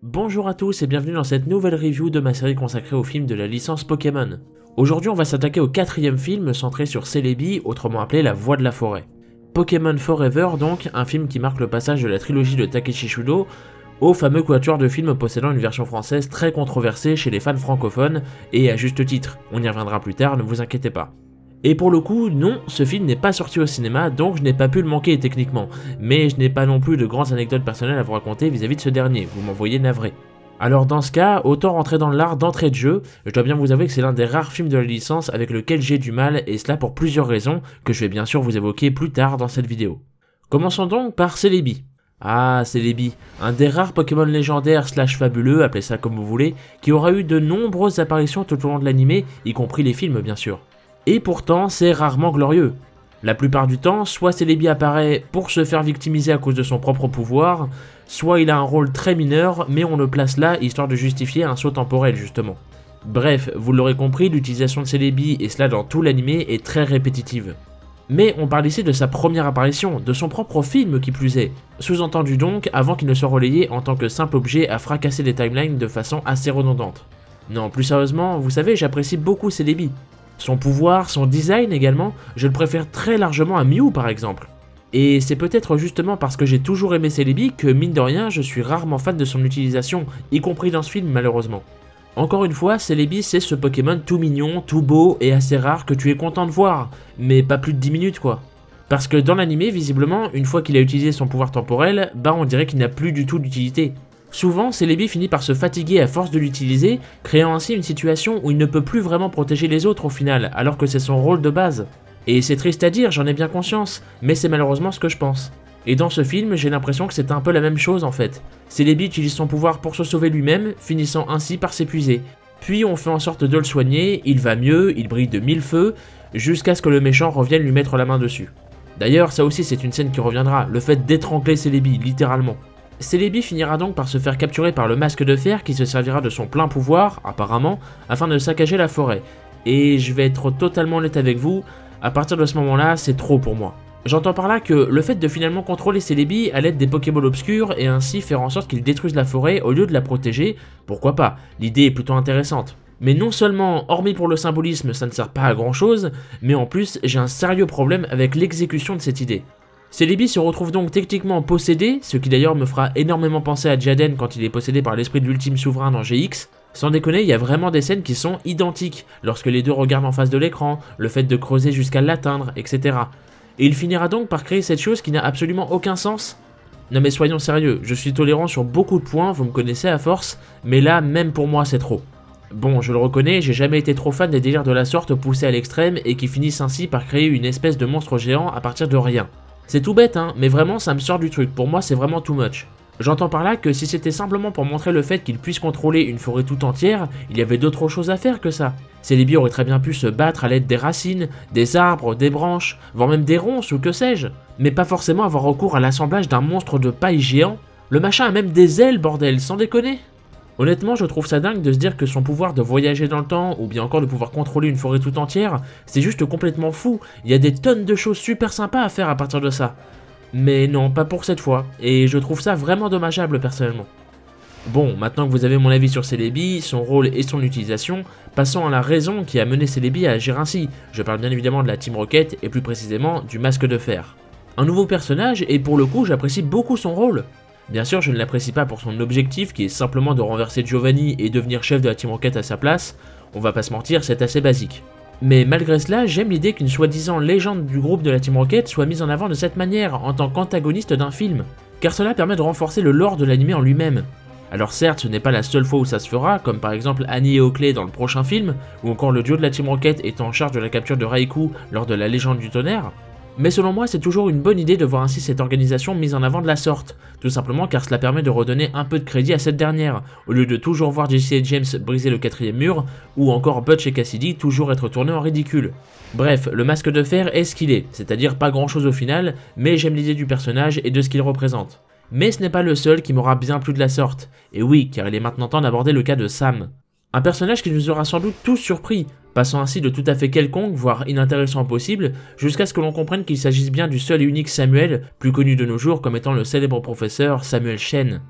Bonjour à tous et bienvenue dans cette nouvelle review de ma série consacrée au film de la licence Pokémon. Aujourd'hui on va s'attaquer au quatrième film centré sur Celebi, autrement appelé La Voix de la Forêt. Pokémon Forever donc, un film qui marque le passage de la trilogie de Takeshi Shudo au fameux quatuor de films possédant une version française très controversée chez les fans francophones, et à juste titre, on y reviendra plus tard, ne vous inquiétez pas. Et pour le coup, non, ce film n'est pas sorti au cinéma, donc je n'ai pas pu le manquer techniquement, mais je n'ai pas non plus de grandes anecdotes personnelles à vous raconter vis-à-vis de ce dernier, vous m'en voyez navré. Alors dans ce cas, autant rentrer dans l'art d'entrée de jeu, je dois bien vous avouer que c'est l'un des rares films de la licence avec lequel j'ai du mal, et cela pour plusieurs raisons, que je vais bien sûr vous évoquer plus tard dans cette vidéo. Commençons donc par Celebi. Ah, Celebi, un des rares Pokémon légendaires slash fabuleux, appelez ça comme vous voulez, qui aura eu de nombreuses apparitions tout au long de l'animé, y compris les films bien sûr. Et pourtant, c'est rarement glorieux. La plupart du temps, soit Celebi apparaît pour se faire victimiser à cause de son propre pouvoir, soit il a un rôle très mineur, mais on le place là histoire de justifier un saut temporel justement. Bref, vous l'aurez compris, l'utilisation de Celebi, et cela dans tout l'animé, est très répétitive. Mais on parle ici de sa première apparition, de son propre film qui plus est, sous-entendu donc avant qu'il ne soit relayé en tant que simple objet à fracasser les timelines de façon assez redondante. Non, plus sérieusement, vous savez, j'apprécie beaucoup Celebi. Son pouvoir, son design également, je le préfère très largement à Mew par exemple. Et c'est peut-être justement parce que j'ai toujours aimé Celebi que mine de rien je suis rarement fan de son utilisation, y compris dans ce film malheureusement. Encore une fois, Celebi c'est ce Pokémon tout mignon, tout beau et assez rare que tu es content de voir, mais pas plus de 10 minutes quoi. Parce que dans l'animé, visiblement, une fois qu'il a utilisé son pouvoir temporel, bah on dirait qu'il n'a plus du tout d'utilité. Souvent, Celebi finit par se fatiguer à force de l'utiliser, créant ainsi une situation où il ne peut plus vraiment protéger les autres au final, alors que c'est son rôle de base. Et c'est triste à dire, j'en ai bien conscience, mais c'est malheureusement ce que je pense. Et dans ce film, j'ai l'impression que c'est un peu la même chose en fait. Celebi utilise son pouvoir pour se sauver lui-même, finissant ainsi par s'épuiser. Puis on fait en sorte de le soigner, il va mieux, il brille de mille feux, jusqu'à ce que le méchant revienne lui mettre la main dessus. D'ailleurs, ça aussi c'est une scène qui reviendra, le fait d'étrangler Celebi, littéralement. Celebi finira donc par se faire capturer par le masque de fer qui se servira de son plein pouvoir, apparemment, afin de saccager la forêt. Et je vais être totalement honnête avec vous, à partir de ce moment-là, c'est trop pour moi. J'entends par là que le fait de finalement contrôler Celebi à l'aide des Pokéballs obscurs et ainsi faire en sorte qu'il détruise la forêt au lieu de la protéger, pourquoi pas, l'idée est plutôt intéressante. Mais non seulement, hormis pour le symbolisme, ça ne sert pas à grand chose, mais en plus, j'ai un sérieux problème avec l'exécution de cette idée. Celebi se retrouve donc techniquement possédé, ce qui d'ailleurs me fera énormément penser à Jaden quand il est possédé par l'esprit de l'ultime souverain dans GX. Sans déconner, il y a vraiment des scènes qui sont identiques, lorsque les deux regardent en face de l'écran, le fait de creuser jusqu'à l'atteindre, etc. Et il finira donc par créer cette chose qui n'a absolument aucun sens. Non mais soyons sérieux, je suis tolérant sur beaucoup de points, vous me connaissez à force, mais là, même pour moi, c'est trop. Bon, je le reconnais, j'ai jamais été trop fan des délires de la sorte poussés à l'extrême et qui finissent ainsi par créer une espèce de monstre géant à partir de rien. C'est tout bête hein, mais vraiment ça me sort du truc, pour moi c'est vraiment too much. J'entends par là que si c'était simplement pour montrer le fait qu'il puisse contrôler une forêt tout entière, il y avait d'autres choses à faire que ça. Celebi aurait très bien pu se battre à l'aide des racines, des arbres, des branches, voire même des ronces ou que sais-je, mais pas forcément avoir recours à l'assemblage d'un monstre de paille géant. Le machin a même des ailes bordel, sans déconner. Honnêtement, je trouve ça dingue de se dire que son pouvoir de voyager dans le temps, ou bien encore de pouvoir contrôler une forêt tout entière, c'est juste complètement fou, il y a des tonnes de choses super sympas à faire à partir de ça. Mais non, pas pour cette fois, et je trouve ça vraiment dommageable personnellement. Bon, maintenant que vous avez mon avis sur Celebi, son rôle et son utilisation, passons à la raison qui a mené Celebi à agir ainsi. Je parle bien évidemment de la Team Rocket, et plus précisément du masque de fer. Un nouveau personnage, et pour le coup j'apprécie beaucoup son rôle. Bien sûr, je ne l'apprécie pas pour son objectif qui est simplement de renverser Giovanni et devenir chef de la Team Rocket à sa place, on va pas se mentir, c'est assez basique. Mais malgré cela, j'aime l'idée qu'une soi-disant légende du groupe de la Team Rocket soit mise en avant de cette manière, en tant qu'antagoniste d'un film, car cela permet de renforcer le lore de l'anime en lui-même. Alors certes, ce n'est pas la seule fois où ça se fera, comme par exemple Annie et Oakley dans le prochain film, ou encore le duo de la Team Rocket étant en charge de la capture de Raikou lors de la légende du tonnerre. Mais selon moi, c'est toujours une bonne idée de voir ainsi cette organisation mise en avant de la sorte, tout simplement car cela permet de redonner un peu de crédit à cette dernière, au lieu de toujours voir Jesse et James briser le quatrième mur, ou encore Butch et Cassidy toujours être tournés en ridicule. Bref, le masque de fer est ce qu'il est, c'est-à-dire pas grand chose au final, mais j'aime l'idée du personnage et de ce qu'il représente. Mais ce n'est pas le seul qui m'aura bien plu de la sorte, et oui, car il est maintenant temps d'aborder le cas de Sam. Un personnage qui nous aura sans doute tous surpris, passant ainsi de tout à fait quelconque, voire inintéressant possible, jusqu'à ce que l'on comprenne qu'il s'agisse bien du seul et unique Samuel, plus connu de nos jours comme étant le célèbre professeur Samuel Shen.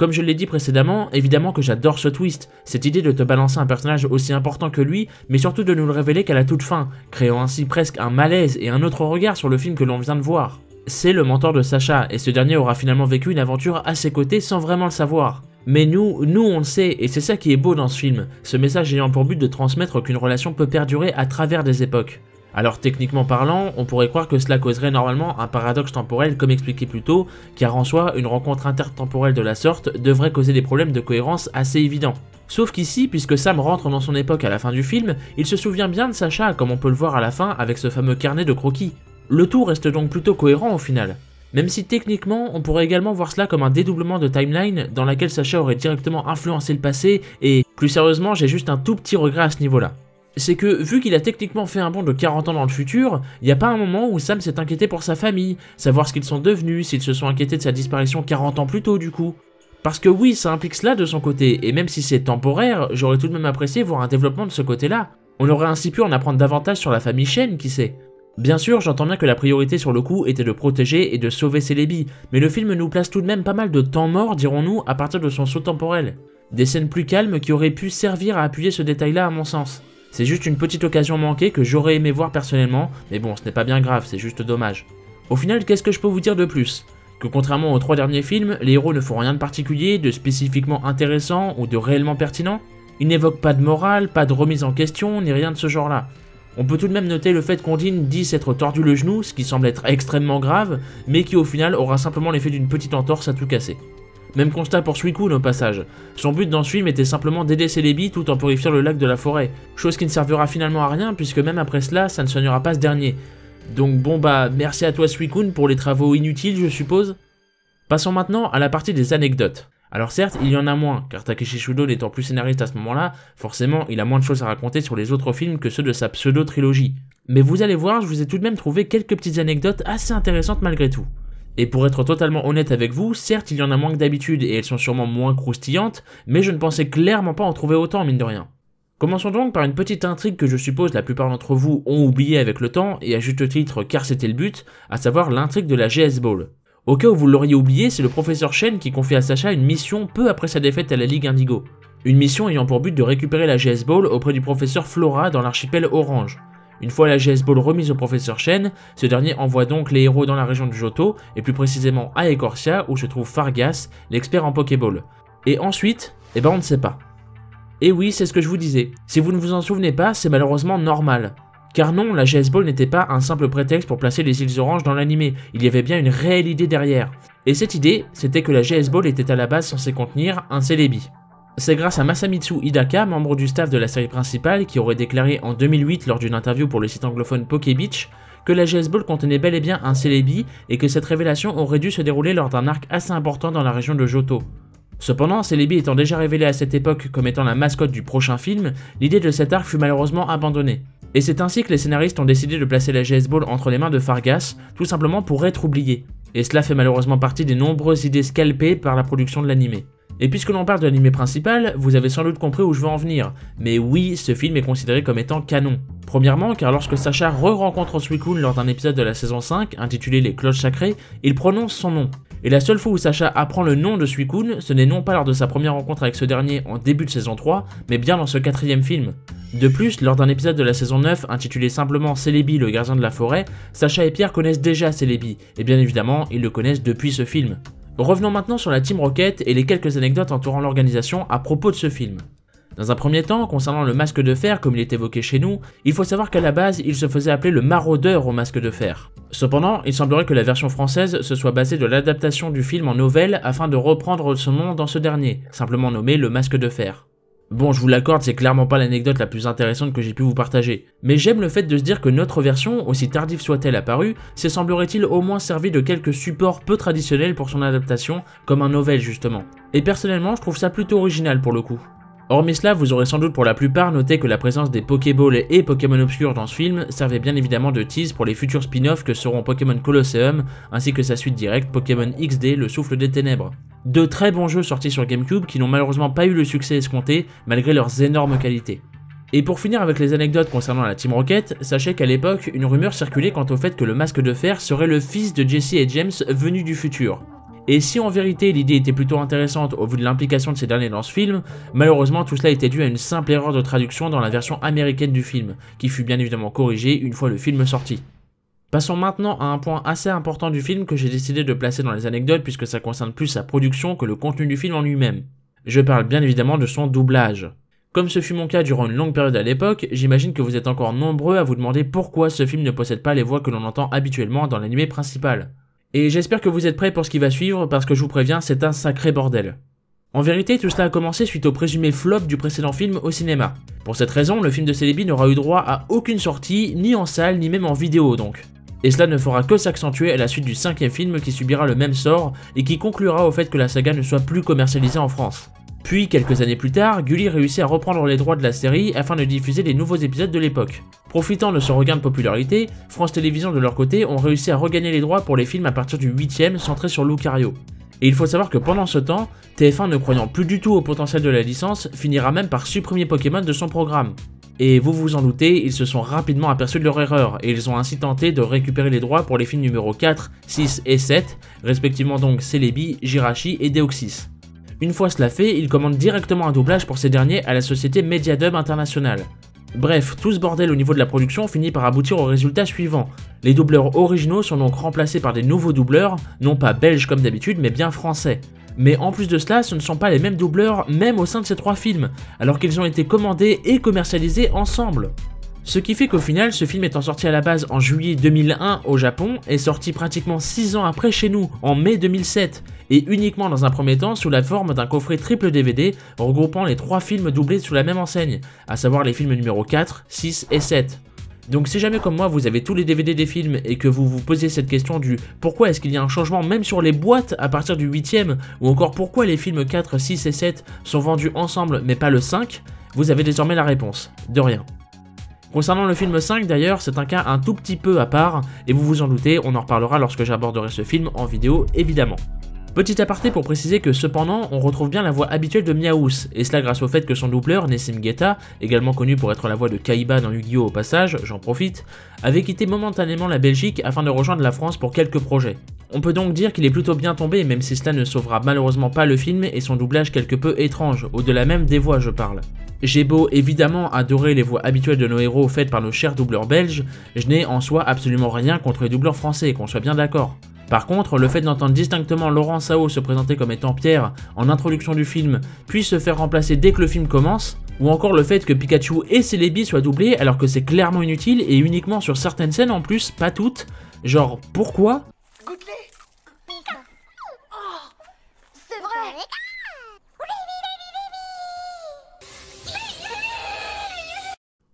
Comme je l'ai dit précédemment, évidemment que j'adore ce twist, cette idée de te balancer un personnage aussi important que lui, mais surtout de nous le révéler qu'à la toute fin, créant ainsi presque un malaise et un autre regard sur le film que l'on vient de voir. C'est le mentor de Sacha, et ce dernier aura finalement vécu une aventure à ses côtés sans vraiment le savoir. Mais nous on le sait, et c'est ça qui est beau dans ce film, ce message ayant pour but de transmettre qu'une relation peut perdurer à travers des époques. Alors techniquement parlant, on pourrait croire que cela causerait normalement un paradoxe temporel comme expliqué plus tôt, car en soi, une rencontre intertemporelle de la sorte devrait causer des problèmes de cohérence assez évidents. Sauf qu'ici, puisque Sam rentre dans son époque à la fin du film, il se souvient bien de Sacha, comme on peut le voir à la fin avec ce fameux carnet de croquis. Le tout reste donc plutôt cohérent au final. Même si techniquement, on pourrait également voir cela comme un dédoublement de timeline dans laquelle Sacha aurait directement influencé le passé, et plus sérieusement, j'ai juste un tout petit regret à ce niveau-là. C'est que, vu qu'il a techniquement fait un bond de 40 ans dans le futur, il n'y a pas un moment où Sam s'est inquiété pour sa famille, savoir ce qu'ils sont devenus, s'ils se sont inquiétés de sa disparition 40 ans plus tôt du coup. Parce que oui, ça implique cela de son côté, et même si c'est temporaire, j'aurais tout de même apprécié voir un développement de ce côté-là. On aurait ainsi pu en apprendre davantage sur la famille Shen, qui sait. Bien sûr, j'entends bien que la priorité sur le coup était de protéger et de sauver Celebi, mais le film nous place tout de même pas mal de temps mort, dirons-nous, à partir de son saut temporel. Des scènes plus calmes qui auraient pu servir à appuyer ce détail-là à mon sens. C'est juste une petite occasion manquée que j'aurais aimé voir personnellement, mais bon, ce n'est pas bien grave, c'est juste dommage. Au final, qu'est-ce que je peux vous dire de plus? Que contrairement aux 3 derniers films, les héros ne font rien de particulier, de spécifiquement intéressant ou de réellement pertinent. Ils n'évoquent pas de morale, pas de remise en question, ni rien de ce genre-là. On peut tout de même noter le fait qu'Ondine dit s'être tordu le genou, ce qui semble être extrêmement grave, mais qui au final aura simplement l'effet d'une petite entorse à tout casser. Même constat pour Suicune au passage. Son but dans ce film était simplement d'aider Celebi tout en purifiant le lac de la forêt, chose qui ne servira finalement à rien puisque même après cela, ça ne soignera pas ce dernier. Donc bon bah, merci à toi Suicune pour les travaux inutiles je suppose. Passons maintenant à la partie des anecdotes. Alors certes, il y en a moins, car Takeshi Shudo n'étant plus scénariste à ce moment-là, forcément il a moins de choses à raconter sur les autres films que ceux de sa pseudo-trilogie. Mais vous allez voir, je vous ai tout de même trouvé quelques petites anecdotes assez intéressantes malgré tout. Et pour être totalement honnête avec vous, certes il y en a moins que d'habitude et elles sont sûrement moins croustillantes, mais je ne pensais clairement pas en trouver autant mine de rien. Commençons donc par une petite intrigue que je suppose la plupart d'entre vous ont oublié avec le temps, et à juste titre car c'était le but, à savoir l'intrigue de la GS Ball. Au cas où vous l'auriez oublié, c'est le professeur Shen qui confie à Sacha une mission peu après sa défaite à la Ligue Indigo. Une mission ayant pour but de récupérer la GS Ball auprès du professeur Flora dans l'archipel Orange. Une fois la GS Ball remise au professeur Shen, ce dernier envoie donc les héros dans la région du Johto, et plus précisément à Ecorcia où se trouve Fargas, l'expert en Pokéball. Et ensuite, eh ben on ne sait pas. Et oui, c'est ce que je vous disais. Si vous ne vous en souvenez pas, c'est malheureusement normal. Car non, la GS Ball n'était pas un simple prétexte pour placer les îles Oranges dans l'animé, il y avait bien une réelle idée derrière. Et cette idée, c'était que la GS Ball était à la base censée contenir un Celebi. C'est grâce à Masamitsu Hidaka, membre du staff de la série principale, qui aurait déclaré en 2008 lors d'une interview pour le site anglophone PokéBeach, que la GS Ball contenait bel et bien un Celebi et que cette révélation aurait dû se dérouler lors d'un arc assez important dans la région de Johto. Cependant, Celebi étant déjà révélé à cette époque comme étant la mascotte du prochain film, l'idée de cet arc fut malheureusement abandonnée. Et c'est ainsi que les scénaristes ont décidé de placer la GS Ball entre les mains de Fargas, tout simplement pour être oublié. Et cela fait malheureusement partie des nombreuses idées scalpées par la production de l'animé. Et puisque l'on parle de l'animé principal, vous avez sans doute compris où je veux en venir. Mais oui, ce film est considéré comme étant canon. Premièrement, car lorsque Sacha re-rencontre Suicune lors d'un épisode de la saison 5, intitulé Les Cloches Sacrées, il prononce son nom. Et la seule fois où Sacha apprend le nom de Suicune, ce n'est non pas lors de sa première rencontre avec ce dernier en début de saison 3, mais bien dans ce 4e film. De plus, lors d'un épisode de la saison 9 intitulé simplement Celebi le gardien de la forêt, Sacha et Pierre connaissent déjà Celebi, et bien évidemment, ils le connaissent depuis ce film. Revenons maintenant sur la Team Rocket et les quelques anecdotes entourant l'organisation à propos de ce film. Dans un premier temps, concernant le masque de fer comme il est évoqué chez nous, il faut savoir qu'à la base, il se faisait appeler le maraudeur au masque de fer. Cependant, il semblerait que la version française se soit basée de l'adaptation du film en novelle afin de reprendre son nom dans ce dernier, simplement nommé le masque de fer. Bon, je vous l'accorde, c'est clairement pas l'anecdote la plus intéressante que j'ai pu vous partager, mais j'aime le fait de se dire que notre version, aussi tardive soit-elle apparue, s'est semblerait-il au moins servi de quelques supports peu traditionnels pour son adaptation, comme un novel justement. Et personnellement, je trouve ça plutôt original pour le coup. Hormis cela, vous aurez sans doute pour la plupart noté que la présence des Pokéballs et Pokémon obscurs dans ce film servait bien évidemment de tease pour les futurs spin-offs que seront Pokémon Colosseum, ainsi que sa suite directe Pokémon XD, le souffle des ténèbres. Deux très bons jeux sortis sur GameCube qui n'ont malheureusement pas eu le succès escompté malgré leurs énormes qualités. Et pour finir avec les anecdotes concernant la Team Rocket, sachez qu'à l'époque, une rumeur circulait quant au fait que le masque de fer serait le fils de Jesse et James venus du futur. Et si en vérité l'idée était plutôt intéressante au vu de l'implication de ces derniers dans ce film, malheureusement tout cela était dû à une simple erreur de traduction dans la version américaine du film, qui fut bien évidemment corrigée une fois le film sorti. Passons maintenant à un point assez important du film que j'ai décidé de placer dans les anecdotes puisque ça concerne plus sa production que le contenu du film en lui-même. Je parle bien évidemment de son doublage. Comme ce fut mon cas durant une longue période à l'époque, j'imagine que vous êtes encore nombreux à vous demander pourquoi ce film ne possède pas les voix que l'on entend habituellement dans l'anime principal. Et j'espère que vous êtes prêts pour ce qui va suivre parce que je vous préviens, c'est un sacré bordel. En vérité, tout cela a commencé suite au présumé flop du précédent film au cinéma. Pour cette raison, le film de Celebi n'aura eu droit à aucune sortie, ni en salle, ni même en vidéo donc. Et cela ne fera que s'accentuer à la suite du 5e film qui subira le même sort et qui conclura au fait que la saga ne soit plus commercialisée en France. Puis, quelques années plus tard, Gulli réussit à reprendre les droits de la série afin de diffuser les nouveaux épisodes de l'époque. Profitant de ce regain de popularité, France Télévisions de leur côté ont réussi à regagner les droits pour les films à partir du 8e centré sur Lucario. Et il faut savoir que pendant ce temps, TF1 ne croyant plus du tout au potentiel de la licence, finira même par supprimer Pokémon de son programme. Et vous vous en doutez, ils se sont rapidement aperçus de leur erreur, et ils ont ainsi tenté de récupérer les droits pour les films numéro 4, 6 et 7, respectivement donc Celebi, Jirachi et Deoxys. Une fois cela fait, ils commandent directement un doublage pour ces derniers à la société Mediadub International. Bref, tout ce bordel au niveau de la production finit par aboutir au résultat suivant. Les doubleurs originaux sont donc remplacés par des nouveaux doubleurs, non pas belges comme d'habitude, mais bien français. Mais en plus de cela, ce ne sont pas les mêmes doubleurs même au sein de ces 3 films, alors qu'ils ont été commandés et commercialisés ensemble. Ce qui fait qu'au final, ce film étant sorti à la base en juillet 2001 au Japon, est sorti pratiquement 6 ans après chez nous, en mai 2007, et uniquement dans un premier temps sous la forme d'un coffret triple DVD regroupant les 3 films doublés sous la même enseigne, à savoir les films numéro 4, 6 et 7. Donc si jamais comme moi vous avez tous les DVD des films et que vous vous posez cette question du pourquoi est-ce qu'il y a un changement même sur les boîtes à partir du 8e, ou encore pourquoi les films 4, 6 et 7 sont vendus ensemble mais pas le 5, vous avez désormais la réponse, de rien. Concernant le film 5 d'ailleurs, c'est un cas un tout petit peu à part, et vous vous en doutez, on en reparlera lorsque j'aborderai ce film en vidéo évidemment. Petit aparté pour préciser que cependant, on retrouve bien la voix habituelle de Miaous, et cela grâce au fait que son doubleur, Nessim Guetta, également connu pour être la voix de Kaiba dans Yu-Gi-Oh au passage, j'en profite, avait quitté momentanément la Belgique afin de rejoindre la France pour quelques projets. On peut donc dire qu'il est plutôt bien tombé, même si cela ne sauvera malheureusement pas le film et son doublage quelque peu étrange, au-delà même des voix je parle. J'ai beau évidemment adorer les voix habituelles de nos héros faites par nos chers doubleurs belges, je n'ai en soi absolument rien contre les doubleurs français, qu'on soit bien d'accord. Par contre, le fait d'entendre distinctement Laurent Sao se présenter comme étant Pierre en introduction du film, puis se faire remplacer dès que le film commence, ou encore le fait que Pikachu et Celebi soient doublés alors que c'est clairement inutile et uniquement sur certaines scènes en plus, pas toutes, genre pourquoi ? Goûte-les. Oh, c'est vrai.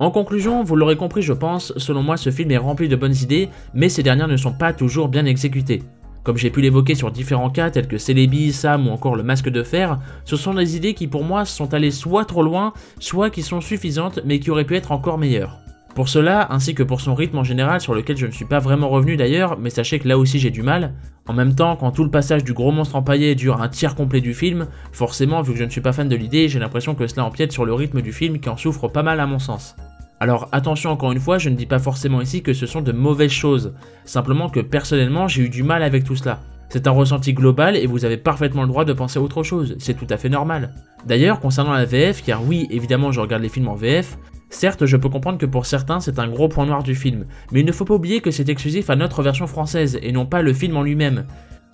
En conclusion, vous l'aurez compris je pense, selon moi ce film est rempli de bonnes idées, mais ces dernières ne sont pas toujours bien exécutées. Comme j'ai pu l'évoquer sur différents cas tels que Celebi, Sam ou encore le Masque de Fer, ce sont des idées qui pour moi sont allées soit trop loin, soit qui sont suffisantes mais qui auraient pu être encore meilleures. Pour cela, ainsi que pour son rythme en général sur lequel je ne suis pas vraiment revenu d'ailleurs, mais sachez que là aussi j'ai du mal, en même temps quand tout le passage du gros monstre empaillé dure un tiers complet du film, forcément vu que je ne suis pas fan de l'idée, j'ai l'impression que cela empiète sur le rythme du film qui en souffre pas mal à mon sens. Alors attention encore une fois, je ne dis pas forcément ici que ce sont de mauvaises choses, simplement que personnellement j'ai eu du mal avec tout cela. C'est un ressenti global et vous avez parfaitement le droit de penser à autre chose, c'est tout à fait normal. D'ailleurs, concernant la VF, car oui, évidemment je regarde les films en VF, certes je peux comprendre que pour certains c'est un gros point noir du film, mais il ne faut pas oublier que c'est exclusif à notre version française et non pas le film en lui-même.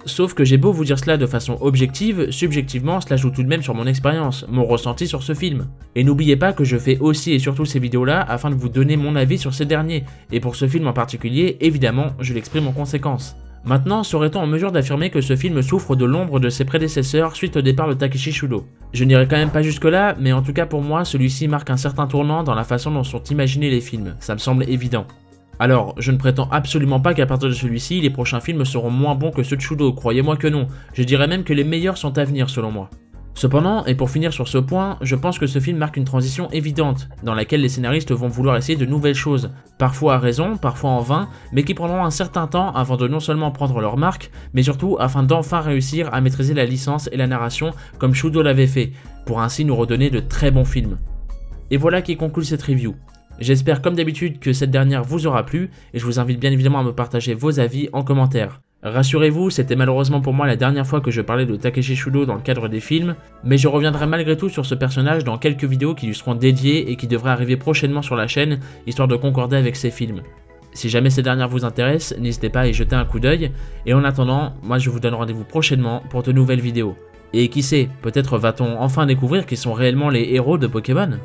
Sauf que j'ai beau vous dire cela de façon objective, subjectivement cela joue tout de même sur mon expérience, mon ressenti sur ce film. Et n'oubliez pas que je fais aussi et surtout ces vidéos là afin de vous donner mon avis sur ces derniers, et pour ce film en particulier, évidemment, je l'exprime en conséquence. Maintenant, serait-on en mesure d'affirmer que ce film souffre de l'ombre de ses prédécesseurs suite au départ de Takeshi Shudo? Je n'irai quand même pas jusque là, mais en tout cas pour moi, celui-ci marque un certain tournant dans la façon dont sont imaginés les films, ça me semble évident. Alors, je ne prétends absolument pas qu'à partir de celui-ci, les prochains films seront moins bons que ceux de Shudo, croyez-moi que non, je dirais même que les meilleurs sont à venir selon moi. Cependant, et pour finir sur ce point, je pense que ce film marque une transition évidente, dans laquelle les scénaristes vont vouloir essayer de nouvelles choses, parfois à raison, parfois en vain, mais qui prendront un certain temps avant de non seulement prendre leur marque, mais surtout afin d'enfin réussir à maîtriser la licence et la narration comme Shudo l'avait fait, pour ainsi nous redonner de très bons films. Et voilà qui conclut cette review. J'espère comme d'habitude que cette dernière vous aura plu, et je vous invite bien évidemment à me partager vos avis en commentaire. Rassurez-vous, c'était malheureusement pour moi la dernière fois que je parlais de Takeshi Shudo dans le cadre des films, mais je reviendrai malgré tout sur ce personnage dans quelques vidéos qui lui seront dédiées et qui devraient arriver prochainement sur la chaîne, histoire de concorder avec ses films. Si jamais ces dernières vous intéressent, n'hésitez pas à y jeter un coup d'œil, et en attendant, moi je vous donne rendez-vous prochainement pour de nouvelles vidéos. Et qui sait, peut-être va-t-on enfin découvrir qui sont réellement les héros de Pokémon ?